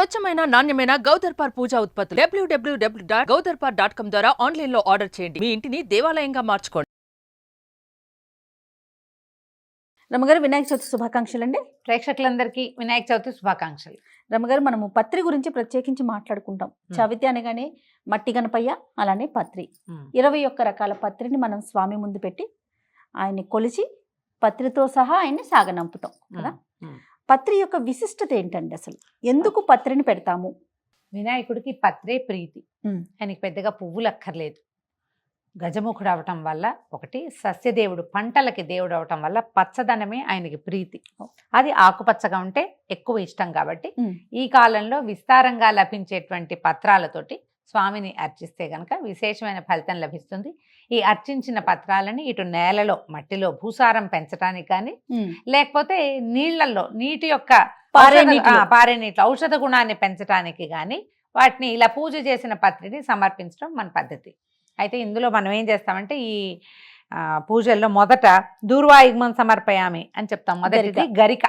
స్వచ్ఛమైన నాణ్యమైన గౌదర్పార్ పూజా ఉత్పత్తులు www.gaudarpar.com ద్వారా ఆన్లైన్ లో ఆర్డర్ చేయండి. మీ ఇంటిని దేవాలయంగా మార్చుకోండి. రమగారు వినాయక చవితి శుభాకాంక్షలు అండి. ప్రేక్షకులందరికీ వినాయక చవితి శుభాకాంక్షలు. రమగారు మనము పత్రి గురించి ప్రత్యేకించి మాట్లాడుకుంటాం. చవితి అనగానే మట్టి గణపయ్య, అలానే పత్రి 21 రకాల పత్రిని మనం స్వామి ముందు పెట్టి ఆయన్ని కొలిచి పత్రితో సహా ఆయన్ని సాగనంపుతాం కదా. పత్రి యొక్క విశిష్టత ఏంటండి? అసలు ఎందుకు పత్రిని పెడతాము? వినాయకుడికి పత్రే ప్రీతి. ఆయనకి పెద్దగా పువ్వులు అక్కర్లేదు. గజముఖుడు అవటం వల్ల, ఒకటి సస్యదేవుడు, పంటలకి దేవుడు అవటం వల్ల పచ్చదనమే ఆయనకి ప్రీతి. అది ఆకుపచ్చగా ఉంటే ఎక్కువ ఇష్టం కాబట్టి ఈ కాలంలో విస్తారంగా లభించేటువంటి పత్రాలతోటి స్వామిని అర్చిస్తే గనక విశేషమైన ఫలితం లభిస్తుంది. ఈ అర్చించిన పత్రాలని ఇటు నేలలో, మట్టిలో భూసారం పెంచడానికి కానీ, లేకపోతే నీళ్లలో, నీటి యొక్క పారే నీటిలో ఔషధ గుణాన్ని పెంచడానికి కానీ వాటిని ఇలా పూజ చేసిన పత్రిని సమర్పించడం మన పద్ధతి. అయితే ఇందులో మనం ఏం చేస్తామంటే ఈ పూజల్లో మొదట దూర్వాయుగ్మం సమర్పయామి అని చెప్తాం. మొదటిది గరిక.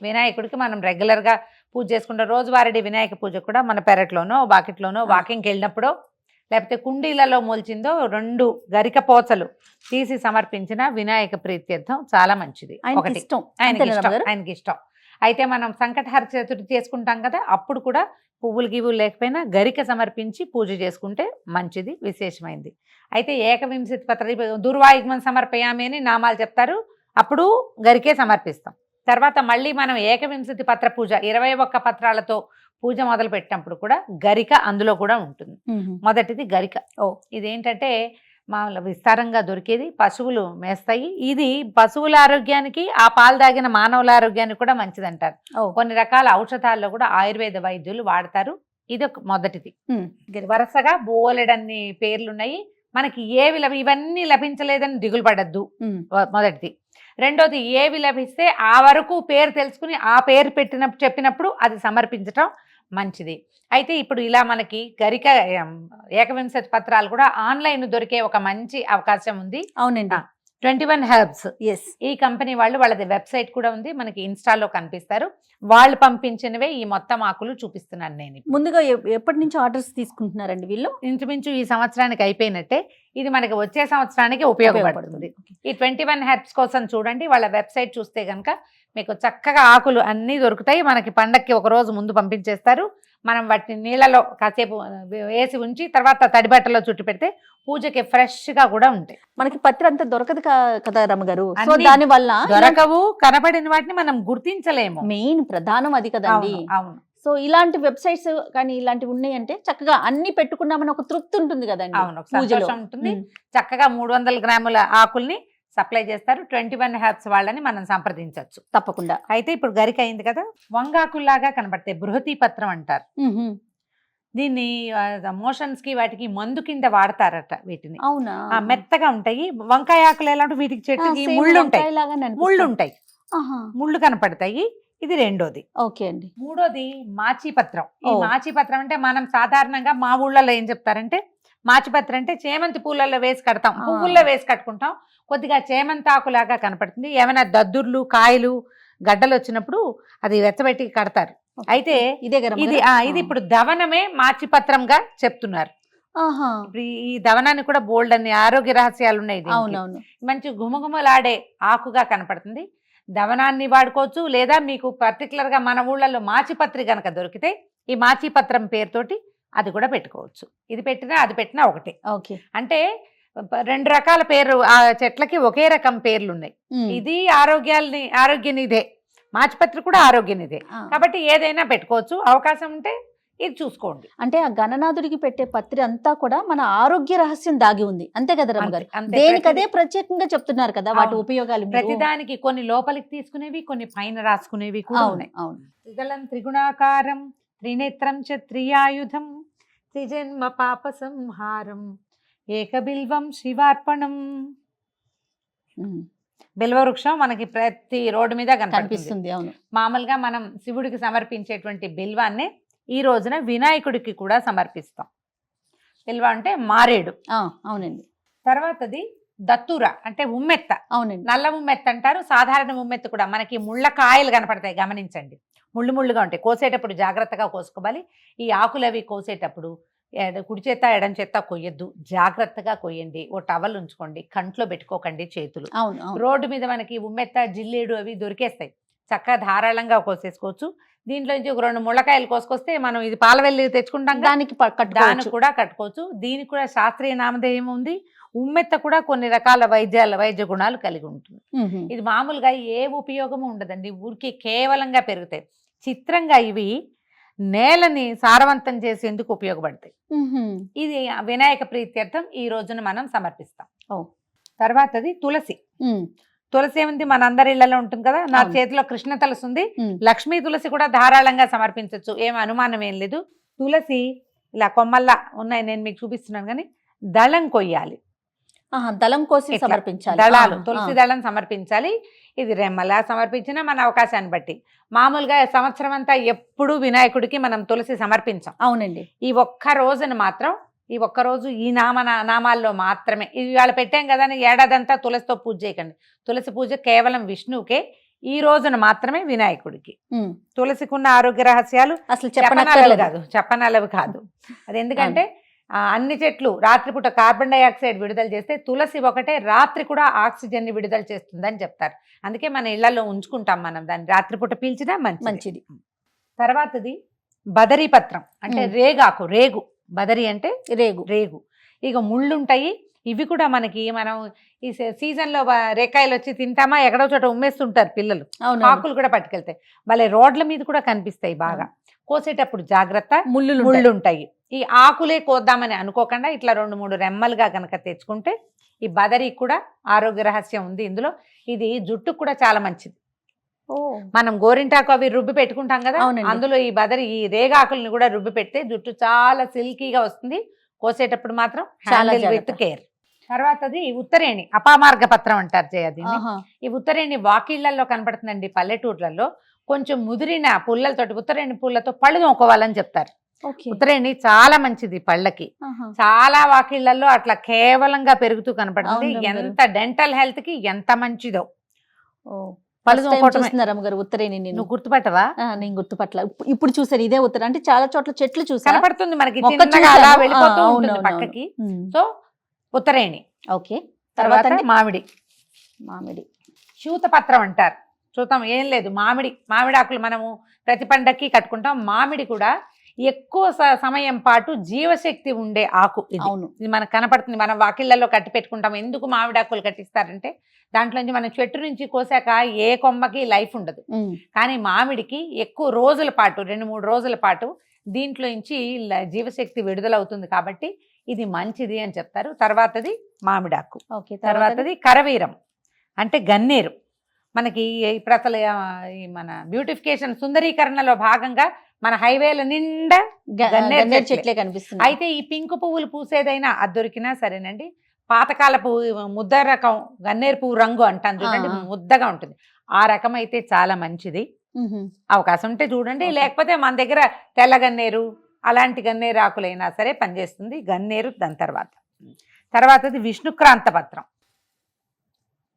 వినాయకుడికి మనం రెగ్యులర్గా పూజ చేసుకుంటాం. రోజువారీ వినాయక పూజ కూడా మన పెరట్లోనో, వాకిట్లోనో, వాకింగ్కి వెళ్ళినప్పుడో, లేకపోతే కుండీలలో మొలిచిందో 2 గరిక పోచలు తీసి సమర్పించిన వినాయక ప్రీత్యర్థం చాలా మంచిది. ఒకటి ఆయనకి ఇష్టం. అయితే మనం సంకటహర చతుర్థి చేసుకుంటాం కదా, అప్పుడు కూడా పువ్వులు గివ్వులు లేకపోయినా గరిక సమర్పించి పూజ చేసుకుంటే మంచిది, విశేషమైంది. అయితే ఏకవింశతి పత్ర దుర్వాయుగ్మం సమర్పయామి అని నామాలు చెప్తారు, అప్పుడు గరికే సమర్పిస్తాం. తర్వాత మళ్ళీ మనం ఏకవింశతి పత్ర పూజ 21 పత్రాలతో పూజ మొదలు పెట్టినప్పుడు కూడా గరిక అందులో కూడా ఉంటుంది. మొదటిది గరిక. ఇదేంటంటే మామూలు విస్తారంగా దొరికేది, పశువులు మేస్తాయి. ఇది పశువుల ఆరోగ్యానికి, ఆ పాలు తాగిన మానవుల ఆరోగ్యానికి కూడా మంచిది అంటారు. కొన్ని రకాల ఔషధాల్లో కూడా ఆయుర్వేద వైద్యులు వాడతారు. ఇది ఒక మొదటిది. వరుసగా బోలెడన్ని పేర్లున్నాయి. మనకి ఇవన్నీ లభించలేదని దిగులు పడద్దు, మొదటిది. రెండోది, ఏవి లభిస్తే ఆ వరకు పేరు తెలుసుకుని ఆ పేరు చెప్పినప్పుడు అది సమర్పించటం మంచిది. అయితే ఇప్పుడు ఇలా మనకి గరిక ఏకవింశతి పత్రాలు కూడా ఆన్లైన్ దొరికే ఒక మంచి అవకాశం ఉంది. అవునండి. 21 హెర్బ్స్. ఈ కంపెనీ వాళ్ళది వెబ్సైట్ కూడా ఉంది, మనకి ఇన్స్టాలో కనిపిస్తారు. వాళ్ళు పంపించినవే ఈ మొత్తం ఆకులు చూపిస్తున్నాను నేను. ముందుగా ఎప్పటి నుంచి ఆర్డర్స్ తీసుకుంటున్నారండి వీళ్ళు? ఇంచుమించు ఈ సంవత్సరానికి అయిపోయినట్టే. ఇది మనకి వచ్చే సంవత్సరానికి ఉపయోగపడుతుంది. ఈ 21 హెర్బ్స్ కోసం చూడండి, వాళ్ళ వెబ్సైట్ చూస్తే కనుక మీకు చక్కగా ఆకులు అన్నీ దొరుకుతాయి. మనకి పండక్కి ఒక రోజు ముందు పంపించేస్తారు. మనం వాటిని నీళ్ళలో కాసేపు వేసి ఉంచి తర్వాత తడి బట్టలో చుట్టి పెడితే పూజకి ఫ్రెష్ గా కూడా ఉంటాయి. మనకి పత్రి అంతా దొరకదు కదా రమ్మగారు. దాని వల్ల దొరకవు, కనబడిన వాటిని మనం గుర్తించలేము. మెయిన్ ప్రధానం అది కదండి. అవును. సో ఇలాంటి వెబ్సైట్స్ కానీ ఇలాంటివి ఉన్నాయంటే చక్కగా అన్ని పెట్టుకున్నామని ఒక తృప్తి ఉంటుంది కదండి. అవును, సంతోషం ఉంటుంది. చక్కగా 300 గ్రాముల ఆకుల్ని సప్లై చేస్తారు. 21 హెర్బ్స్ వాళ్ళని మనం సంప్రదించవచ్చు తప్పకుండా. అయితే ఇప్పుడు గరిక అయింది కదా, వంగాకుల్లాగా కనబడతాయి, బృహతి పత్రం అంటారు దీన్ని. మోషన్స్ కి వాటికి మందు కింద వాడతారట వీటిని. అవునా? మెత్తగా ఉంటాయి. వంకాయ ఆకులు ఎలా ఉంటాయి, వీటికి చెట్టుకి ముళ్ళు ఉంటాయి, ముళ్ళు కనపడతాయి. ఇది రెండోది. ఓకే అండి. మూడోది మాచిపత్రం. ఈ మాచిపత్రం అంటే మనం సాధారణంగా మా ఊళ్ళలో ఏం చెప్తారంటే, మాచిపత్రం అంటే చేమంతి పూలలో వేసి కడతాం, పువ్వుల్లో వేసి కట్టుకుంటాం. కొద్దిగా చేమంతి ఆకులాగా కనపడుతుంది. ఏమైనా దద్దుర్లు, కాయలు, గడ్డలు వచ్చినప్పుడు అది వెచ్చబెట్టి కడతారు. అయితే ఇది ఇప్పుడు దవనమే మాచిపత్రంగా చెప్తున్నారు. ఇప్పుడు ఈ దవనాన్ని కూడా బోల్డ్ అన్ని ఆరోగ్య రహస్యాలు ఉన్నాయి. మంచి గుమగుమలాడే ఆకుగా కనపడుతుంది. దవనాన్ని వాడుకోవచ్చు, లేదా మీకు పర్టికులర్ గా మన ఊళ్ళలో మాచిపత్రి గనక దొరికితే ఈ మాచిపత్రం పేరుతోటి అది కూడా పెట్టుకోవచ్చు. ఇది పెట్టినా అది పెట్టినా ఒకటే. ఓకే. అంటే 2 రకాల పేరు, ఆ చెట్లకి ఒకే రకం పేర్లు ఉన్నాయి. ఇది ఆరోగ్యనిదే, మాచిపత్రి కూడా ఆరోగ్యనిదే. కాబట్టి ఏదైనా పెట్టుకోవచ్చు, అవకాశం ఉంటే ఇది చూసుకోండి. అంటే ఆ గణనాథుడికి పెట్టే పత్రి అంతా కూడా మన ఆరోగ్య రహస్యం దాగి ఉంది, అంతే కదా రమ్మగారు? దేనికదే ప్రత్యేకంగా చెప్తున్నారు కదా వాటి ఉపయోగాలు. ప్రతిదానికి కొన్ని లోపలికి తీసుకునేవి, కొన్ని పైన రాసుకునేవి కూడా ఉన్నాయి. త్రిదళం త్రిగుణాకారం త్రినేత్రం చ త్రియాయుధం త్రిజన్మ పాప సంహారం ఏకబిల్వం శివార్పణం. బిల్వవృక్షం మనకి ప్రతి రోడ్డు మీద కనిపిస్తుంది. అవును. మామూలుగా మనం శివుడికి సమర్పించేటువంటి బిల్వాన్ని ఈ రోజున వినాయకుడికి కూడా సమర్పిస్తాం. బిల్వ అంటే మారేడు. అవునండి. తర్వాతది దత్తూర అంటే ఉమ్మెత్త. అవునండి. నల్ల ఉమ్మెత్త అంటారు, సాధారణ ఉమ్మెత్త కూడా. మనకి ముళ్ళ కాయలు కనపడతాయి, గమనించండి. ముళ్ళుగా ఉంటాయి, కోసేటప్పుడు జాగ్రత్తగా కోసుకోవాలి. ఈ ఆకులు అవి కోసేటప్పుడు కుడి చేత ఎడం చేత కొయ్యొద్దు, జాగ్రత్తగా కొయ్యండి. ఓ టవల్ ఉంచుకోండి, కంట్లో పెట్టుకోకండి చేతులు. అవును రోడ్డు మీద మనకి ఉమ్మెత్త, జిల్లేడు అవి దొరికేస్తాయి, చక్కగా ధారాళంగా కోసేసుకోవచ్చు. దీంట్లో నుంచి ఒక 2 ముళ్ళకాయలు కోసుకొస్తే మనం ఇది పాలవెల్లి తెచ్చుకుంటాం, దానికి దానికి కూడా కట్టుకోవచ్చు. దీనికి కూడా శాస్త్రీయ నామధేయం ఉంది. ఉమ్మెత్త కూడా కొన్ని రకాల వైద్య గుణాలు కలిగి ఉంటుంది. ఇది మామూలుగా ఏ ఉపయోగము ఉండదండి, ఊరికి కేవలంగా పెరుగుతాయి. చిత్రంగా ఇవి నేలని సారవంతం చేసేందుకు ఉపయోగపడతాయి. ఇది వినాయక ప్రీత్యర్థం ఈ రోజున మనం సమర్పిస్తాం. తర్వాతది తులసి. తులసి ఏముంది, మనందరి ఇళ్లలో ఉంటుంది కదా. నా చేతిలో కృష్ణ తులసి ఉంది, లక్ష్మీ తులసి కూడా ధారాళంగా సమర్పించవచ్చు, ఏం అనుమానం ఏం లేదు. తులసి ఇలా కొమ్మల్లా ఉన్నాయి, నేను మీకు చూపిస్తున్నాను. కానీ దళం కొయ్యాలి, దళం కోసి సమర్పించాలి, దళాలు తులసి దళం సమర్పించాలి. ఇది రెమ్మలా సమర్పించినా మన అవకాశాన్ని బట్టి. మామూలుగా సంవత్సరం అంతా ఎప్పుడూ వినాయకుడికి మనం తులసి సమర్పించాం. అవునండి. ఈ ఒక్క రోజున మాత్రం, ఈ ఒక్కరోజు ఈ నామాల్లో మాత్రమే. ఇది ఇవాళ పెట్టాం కదా అని ఏడాదంతా తులసితో పూజ చేయకండి. తులసి పూజ కేవలం విష్ణువుకే, ఈ రోజున మాత్రమే వినాయకుడికి. తులసికున్న ఆరోగ్య రహస్యాలు అసలు చెప్పనలవి కాదు. అది ఎందుకంటే అన్ని చెట్లు రాత్రిపూట కార్బన్ డైఆక్సైడ్ విడుదల చేస్తే తులసి ఒకటే రాత్రి కూడా ఆక్సిజన్ ని విడుదల చేస్తుందని చెప్తారు. అందుకే మన ఇళ్లలో ఉంచుకుంటాం మనం దాన్ని, రాత్రిపూట పీల్చినా మంచిది. తర్వాతది బదరీ పత్రం, అంటే రేగాకు. రేగు, బదరి అంటే రేగు. ఇక ముళ్ళుంటాయి, ఇవి కూడా మనకి మనం ఈ సీజన్ లో రేకాయలు వచ్చి తింటామా, ఎక్కడో చోట ఉమ్మేస్తుంటారు పిల్లలు, ఆకులు కూడా పట్టుకెళ్తాయి. వాళ్ళ రోడ్ల మీద కూడా కనిపిస్తాయి బాగా. కోసేటప్పుడు జాగ్రత్త, ముళ్ళుంటాయి. ఈ ఆకులే కోద్దామని అనుకోకుండా ఇట్లా 2-3 రెమ్మలుగా కనుక తెచ్చుకుంటే, ఈ బదరి కూడా ఆరోగ్య రహస్యం ఉంది ఇందులో. ఇది జుట్టుకు కూడా చాలా మంచిది. మనం గోరింటాకు అవి రుబ్బి పెట్టుకుంటాం కదా, అందులో ఈ బదరి, ఈ రేగాకుల్ని కూడా రుబ్బి పెడితే జుట్టు చాలా సిల్కీగా వస్తుంది. కోసేటప్పుడు మాత్రం హ్యాండిల్ విత్ కేర్. తర్వాతది ఉత్తరేణి, అపామార్గ పత్రం అంటారు జయది. ఈ ఉత్తరేణి వాకిళ్లలో కనపడుతుందండి పల్లెటూర్లలో. కొంచెం ముదిరిన పుల్లలతోటి, ఉత్తరేణి పుల్లతో పళ్ళు తోముకోవాలని చెప్తారు. ఉత్తరేణి చాలా మంచిది పళ్ళకి. చాలా వాకిళ్లలో అట్లా కేవలంగా పెరుగుతూ కనపడుతుంది. ఎంత డెంటల్ హెల్త్ కి ఎంత మంచిదో. ఉత్తరేణి నువ్వు గుర్తుపట్టవా? నేను గుర్తుపట్ల, ఇప్పుడు చూసాను ఇదే ఉత్తరం. అంటే చాలా చోట్ల చెట్లు చూసి కనపడుతుంది మనకి, వెళ్ళిపోతూ ఉంటుంది పక్కకి. సో ఉత్తరేణి. ఓకే. తర్వాత మామిడి శూతపత్రం అంటారు. చూద్దాం, ఏం లేదు, మామిడి ఆకులు మనము ప్రతి పండక్కి కట్టుకుంటాం. మామిడి కూడా ఎక్కువ సమయం పాటు జీవశక్తి ఉండే ఆకు ఇది. ఇది మనకు కనపడుతుంది, మనం వాకిళ్లలో కట్టి పెట్టుకుంటాం. ఎందుకు మామిడి ఆకులు కట్టిస్తారంటే, దాంట్లోంచి మనం చెట్టు నుంచి కోసాక ఏ కొమ్మకి లైఫ్ ఉండదు, కానీ మామిడికి ఎక్కువ రోజుల పాటు, 2-3 రోజుల పాటు దీంట్లో నుంచి జీవశక్తి విడుదలవుతుంది. కాబట్టి ఇది మంచిది అని చెప్తారు. తర్వాతది మామిడాకు. తర్వాతది కరవీరం, అంటే గన్నేరు. మనకి ఇప్పుడు అసలు మన బ్యూటిఫికేషన్, సుందరీకరణలో భాగంగా మన హైవేల నిండా గన్నేరు చెట్లే కనిపిస్తుంది. అయితే ఈ పింకు పువ్వులు పూసేదైనా అది దొరికినా సరేనండి, పాతకాల పువ్వు ముద్ద రకం గన్నేరు పువ్వు రంగు అంటాను చూడండి, ముద్దగా ఉంటుంది, ఆ రకం అయితే చాలా మంచిది. అవకాశం ఉంటే చూడండి. లేకపోతే మన దగ్గర తెల్ల గన్నేరు, అలాంటి గన్నేరు ఆకులైనా సరే పనిచేస్తుంది. గన్నేరు. దాని తర్వాతది విష్ణుక్రాంత పత్రం.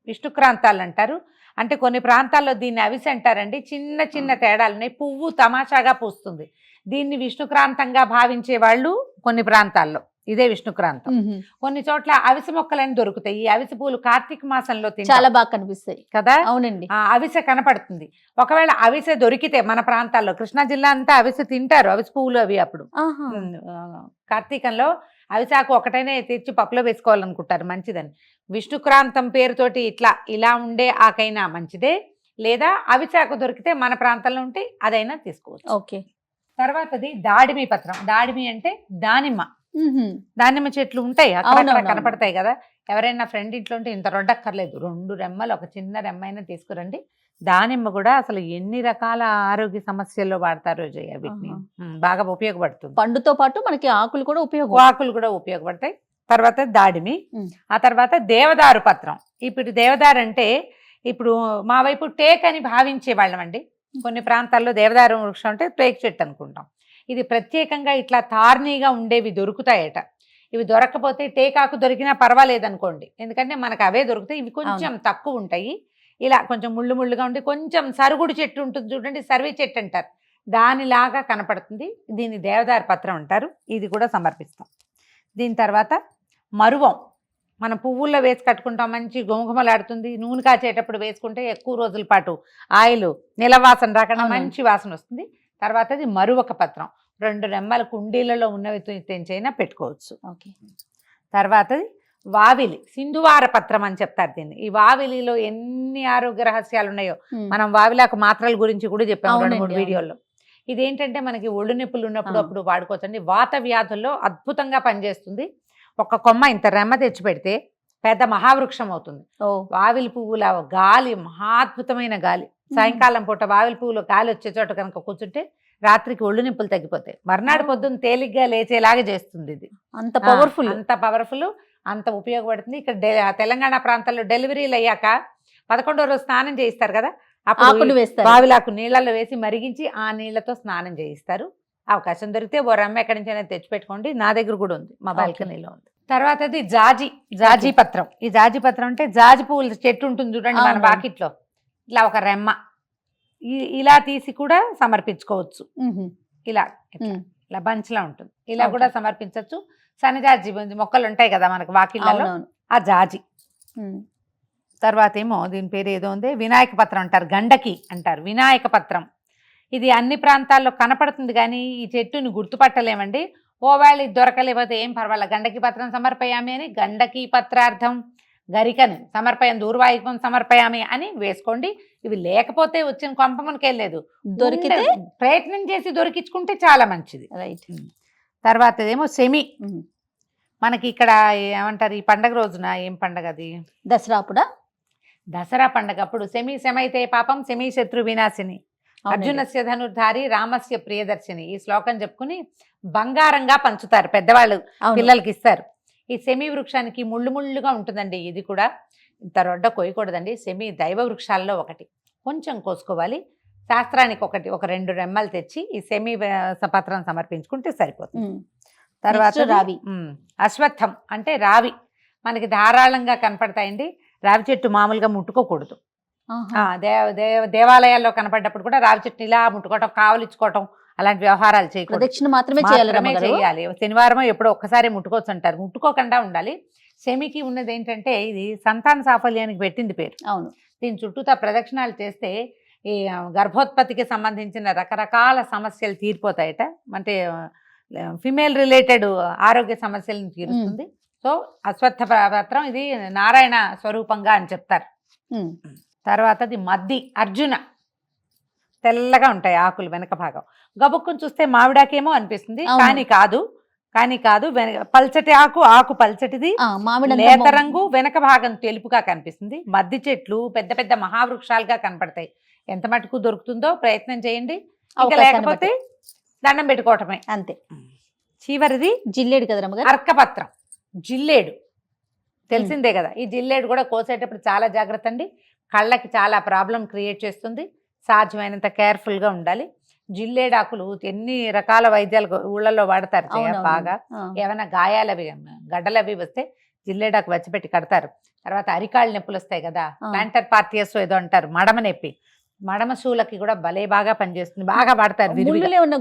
విష్ణుక్రాంతాలు అంటారు. అంటే కొన్ని ప్రాంతాల్లో దీన్ని అవిసి అంటారండి. చిన్న చిన్న తేడాలున్నాయి. పువ్వు తమాషాగా పూస్తుంది. దీన్ని విష్ణుక్రాంతంగా భావించే వాళ్ళు కొన్ని ప్రాంతాల్లో, ఇదే విష్ణుక్రాంతం. కొన్ని చోట్ల అవిసె మొక్కలని దొరుకుతాయి. ఈ అవిసె పూలు కార్తీక మాసంలో చాలా బాగా కనిపిస్తాయి కదా. అవునండి. అవిసె కనపడుతుంది. ఒకవేళ అవిసె దొరికితే మన ప్రాంతాల్లో, కృష్ణా జిల్లా అంతా అవిసె తింటారు, అవిసె పువ్వులు అవి. అప్పుడు కార్తీకంలో అవిసాకు ఒకటైనా తెచ్చి పప్పులో వేసుకోవాలనుకుంటారు, మంచిదని. విష్ణుక్రాంతం పేరుతోటి ఇలా ఉండే ఆకైనా మంచిదే, లేదా అవిసాకు దొరికితే మన ప్రాంతంలో ఉంటే అదైనా తీసుకోవచ్చు. ఓకే. తర్వాతది దాడిమి పత్రం. దాడిమి అంటే దానిమ్మ చెట్లు ఉంటాయి అక్కడ కనపడతాయి కదా. ఎవరైనా ఫ్రెండ్ ఇంట్లో ఉంటే ఇంత రొడ్డక్కర్లేదు, 2 రెమ్మలు, ఒక చిన్న రెమ్మైనా తీసుకురండి. దానిమ్మ కూడా అసలు ఎన్ని రకాల ఆరోగ్య సమస్యల్లో వాడతారో వీటిని, బాగా ఉపయోగపడుతుంది. పండుతో పాటు మనకి ఆకులు కూడా ఉపయోగపడతాయి. తర్వాత దాడిమి. ఆ తర్వాత దేవదారు పత్రం. ఇప్పుడు దేవదారు అంటే, ఇప్పుడు మా వైపు టేక్ అని భావించే వాళ్ళం అండి. కొన్ని ప్రాంతాల్లో దేవదారు వృక్షం అంటే టేక్ చెట్టు అనుకుంటాం. ఇది ప్రత్యేకంగా ఇట్లా తార్నీగా ఉండేవి దొరుకుతాయట. ఇవి దొరకకపోతే టేకాకు దొరికినా పర్వాలేదు అనుకోండి, ఎందుకంటే మనకు అవే దొరుకుతాయి. ఇవి కొంచెం తక్కువ ఉంటాయి. ఇలా కొంచెం ముళ్ళు ముళ్ళుగా ఉండి కొంచెం సరుగుడు చెట్టు ఉంటుంది చూడండి, సర్వీ చెట్టు అంటారు, దానిలాగా కనపడుతుంది. దీన్ని దేవదారు పత్రం అంటారు. ఇది కూడా సమర్పిస్తాం. దీని తర్వాత మరువం, మనం పువ్వుల్లో వేసి కట్టుకుంటాం, మంచి గుమగుమలాడుతుంది. నూనె కాచేటప్పుడు వేసుకుంటే ఎక్కువ రోజుల పాటు ఆయిల్ నిలవాసన రాకుండా మంచి వాసన వస్తుంది. తర్వాతది మరువక పత్రం, 2 రెమ్మల కుండీలలో ఉన్నవి తెంచైనా పెట్టుకోవచ్చు. ఓకే. తర్వాతది వావిలి, సింధువార పత్రం అని చెప్తారు దీన్ని. ఈ వావిలిలో ఎన్ని ఆరోగ్య రహస్యాలు ఉన్నాయో మనం వావిలాకు మాత్రల గురించి కూడా చెప్పాము 2-3 వీడియోల్లో. ఇదేంటంటే మనకి ఒళ్ళు నొప్పులు ఉన్నప్పుడు అప్పుడు వాడుకోవచ్చండి. వాత వ్యాధుల్లో అద్భుతంగా పనిచేస్తుంది. ఒక కొమ్మ ఇంత రెమ్మ తెచ్చి పెడితే పెద్ద మహావృక్షం అవుతుంది. వావిలి పువ్వుల గాలి మహాద్భుతమైన గాలి. సాయంకాలం పూట వావిలి పువ్వులో గాలి వచ్చే చోట కనుక కూర్చుంటే రాత్రికి ఒళ్ళు నొప్పులు తగ్గిపోతాయి. మర్నాడు పొద్దున్న తేలిగ్గా లేచేలాగా చేస్తుంది. ఇది అంత పవర్ఫుల్, అంత ఉపయోగపడుతుంది. ఇక్కడ తెలంగాణ ప్రాంతాల్లో డెలివరీలు అయ్యాక 11వ రోజు స్నానం చేయిస్తారు కదా, అప్పుడు వావిలాకు నీళ్ళల్లో వేసి మరిగించి ఆ నీళ్లతో స్నానం చేయిస్తారు. అవకాశం దొరికితే ఓ రమ్మ ఎక్కడి నుంచి అనేది తెచ్చిపెట్టుకోండి. నా దగ్గర కూడా ఉంది, మా బాల్కనీలో ఉంది. తర్వాతది జాజీ పత్రం. ఈ జాజి పత్రం అంటే జాజి పువ్వుల చెట్టు ఉంటుంది చూడండి మన వాకిట్లో, ఇలా ఒక రెమ్మ ఇలా తీసి కూడా సమర్పించుకోవచ్చు. ఇలా బంచ్లా ఉంటుంది, ఇలా కూడా సమర్పించవచ్చు. సన్నజాజి మొక్కలు ఉంటాయి కదా మనకు వాకిళ్ళలో, ఆ జాజి. తర్వాత ఏమో దీని పేరు ఏదో ఉంది, వినాయక పత్రం అంటారు, గండకి అంటారు, వినాయక పత్రం. ఇది అన్ని ప్రాంతాల్లో కనపడుతుంది కానీ ఈ చెట్టుని గుర్తుపట్టలేమండి. ఓవేళ ఇది దొరకలేకపోతే ఏం పర్వాలేదు, గండకి పత్రం సమర్పయామి అని, గండకి పత్రార్థం గరికని సమర్పయం దూర్వాయుకం సమర్పయామి అని వేసుకోండి. ఇవి లేకపోతే వచ్చిన కొంప మనకెళ్ళలేదు, దొరికితే ప్రయత్నం చేసి దొరికించుకుంటే చాలా మంచిది. రైట్. తర్వాత ఏమో సెమి, మనకి ఇక్కడ ఏమంటారు ఈ పండగ రోజున, ఏం పండగ అది, దసరా అప్పుడా, దసరా పండగ అప్పుడు శమైతే పాపం శమీ శత్రు వినాశిని, అర్జునస్య ధనుర్ధారి రామస్య ప్రియదర్శిని. ఈ శ్లోకం చెప్పుకుని బంగారంగా పంచుతారు పెద్దవాళ్ళు, పిల్లలకి ఇస్తారు. ఈ సెమి వృక్షానికి ముళ్ళు ముళ్ళుగా ఉంటుందండి. ఇది కూడా ఇంత రొడ్డ కోయకూడదండి. సెమి దైవ వృక్షాల్లో ఒకటి, కొంచెం కోసుకోవాలి. శాస్త్రానికి ఒక 2 రెమ్మలు తెచ్చి ఈ సెమి పత్రం సమర్పించుకుంటే సరిపోతుంది. తర్వాత రావి, అశ్వత్థం అంటే రావి, మనకి ధారాళంగా కనపడతాయండి. రావి చెట్టు మామూలుగా ముట్టుకోకూడదు. దేవాలయాల్లో కనపడ్డప్పుడు కూడా రావి చెట్టుని ఇలా ముట్టుకోవటం, కావలించుకోవటం అలాంటి వ్యవహారాలు చేయకూడదు. ప్రదక్షిణ మాత్రమే చేయాలి. శనివారం ఎప్పుడో ఒక్కసారి ముట్టుకోవచ్చు అంటారు, ముట్టుకోకుండా ఉండాలి. సెమికి ఉన్నది ఏంటంటే ఇది సంతాన సాఫల్యానికి పెట్టింది పేరు. అవును. దీని చుట్టూతా ప్రదక్షిణాలు చేస్తే ఈ గర్భోత్పత్తికి సంబంధించిన రకరకాల సమస్యలు తీరిపోతాయట. అంటే ఫిమేల్ రిలేటెడ్ ఆరోగ్య సమస్యలను తీరుస్తుంది. సో అశ్వత్థ పత్రం ఇది నారాయణ స్వరూపంగా అని చెప్తారు. తర్వాతది మద్ది, అర్జున, తెల్లగా ఉంటాయి ఆకులు వెనక భాగం. గబుక్కుని చూస్తే మామిడాకేమో అనిపిస్తుంది, కానీ కాదు. పల్చటి ఆకు పల్చటిది, లేత రంగు, వెనక భాగం తెలుపుగా కనిపిస్తుంది. మద్ది చెట్లు పెద్ద పెద్ద మహావృక్షాలుగా కనపడతాయి. ఎంత మటుకు దొరుకుతుందో ప్రయత్నం చేయండి, లేకపోతే దండం పెట్టుకోవటమే అంతే. చివరిది జిల్లేడు కదా, అర్కపత్రం, జిల్లేడు తెలిసిందే కదా. ఈ జిల్లేడు కూడా కోసేటప్పుడు చాలా జాగ్రత్త అండి, కళ్ళకి చాలా ప్రాబ్లం క్రియేట్ చేస్తుంది. సాధ్యమైనంత కేర్ఫుల్గా ఉండాలి. జిల్లేడాకులు ఎన్ని రకాల వైద్యాలు ఊళ్ళల్లో వాడతారు బాగా. ఏమైనా గాయాలవి గడ్డలవి వస్తే జిల్లేడాకు వచ్చిపెట్టి కడతారు. తర్వాత అరికాళ్ళ నొప్పులు వస్తాయి కదా, ప్లాంటర్ పార్టియస్ ఏదో అంటారు, మడమ నొప్పి, మడమ శూలకి కూడా భలే బాగా పనిచేస్తుంది, బాగా వాడతారు.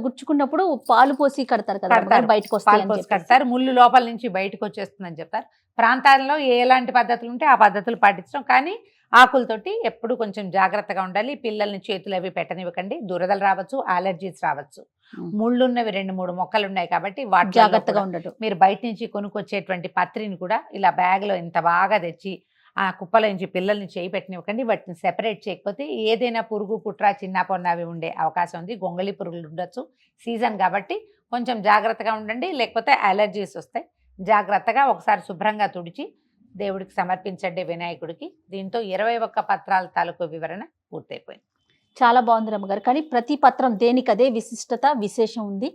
గుచ్చుకున్నప్పుడు పాలు పోసి కడతారు కదా, బయటకు కడతారు. ముళ్ళు లోపల నుంచి బయటకు వచ్చేస్తుందని చెప్తారు. ప్రాంతాల్లో ఎలాంటి పద్ధతులు ఉంటే ఆ పద్ధతులు పాటించడం, కానీ ఆకులతోటి ఎప్పుడు కొంచెం జాగ్రత్తగా ఉండాలి. పిల్లల్ని చేతులు అవి పెట్టనివ్వకండి, దురదలు రావచ్చు, అలర్జీస్ రావచ్చు. ముళ్ళున్నవి 2-3 మొక్కలు ఉన్నాయి కాబట్టి వాటి జాగ్రత్తగా ఉండదు. మీరు బయట నుంచి కొనుక్కొచ్చేటువంటి పత్రిని కూడా ఇలా బ్యాగ్లో ఇంత బాగా తెచ్చి ఆ కుప్పల నుంచి పిల్లల్ని చేయి పెట్టనివ్వకండి. వాటిని సెపరేట్ చేయకపోతే ఏదైనా పురుగు పుట్ర చిన్న పొన్నవి ఉండే అవకాశం ఉంది. గొంగళి పురుగులు ఉండొచ్చు, సీజన్ కాబట్టి కొంచెం జాగ్రత్తగా ఉండండి, లేకపోతే అలర్జీస్ వస్తాయి. జాగ్రత్తగా ఒకసారి శుభ్రంగా తుడిచి దేవుడికి సమర్పించండి, వినాయకుడికి. దీంతో 21 పత్రాల తాలూకు వివరణ పూర్తయిపోయింది. చాలా బాగుంది రమ్మగారు. కానీ ప్రతి పత్రం దేనికదే విశిష్టత, విశేషం ఉంది.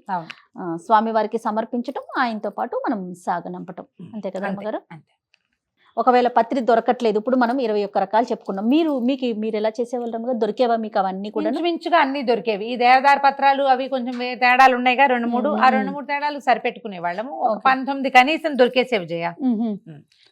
స్వామివారికి సమర్పించటం, ఆయనతో పాటు మనం సాగనంపటం, అంతే కదా రమ్మగారు? ఒకవేళ పత్రి దొరకట్లేదు, ఇప్పుడు మనం 21 రకాలు చెప్పుకున్నాం, మీరు ఎలా చేసేవాళ్ళు రమ్మగారు? దొరికేవా మీకు అవన్నీ కూడా? మించుగా అన్ని దొరికేవి. ఈ దేవదార పత్రాలు అవి కొంచెం తేడాలు ఉన్నాయిగా 2-3, ఆ 2-3 తేడాలు సరిపెట్టుకునే వాళ్ళము. 19 కనీసం దొరికేసేవి జయ.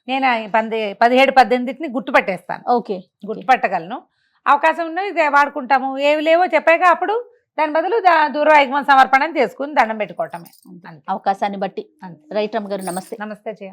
నేను 17-18 గుర్తుపట్టేస్తాను. ఓకే, గుర్తుపట్టగలను. అవకాశం ఉన్నది వాడుకుంటాము. ఏవి లేవో చెప్పాక అప్పుడు దాని బదులు దూర్వాయుగ్మ సమర్పణ చేసుకుని దండం పెట్టుకోవటమే. అవకాశాన్ని బట్టి. అంతే. రైట్ రమ్మగారు, నమస్తే. నమస్తే జయ.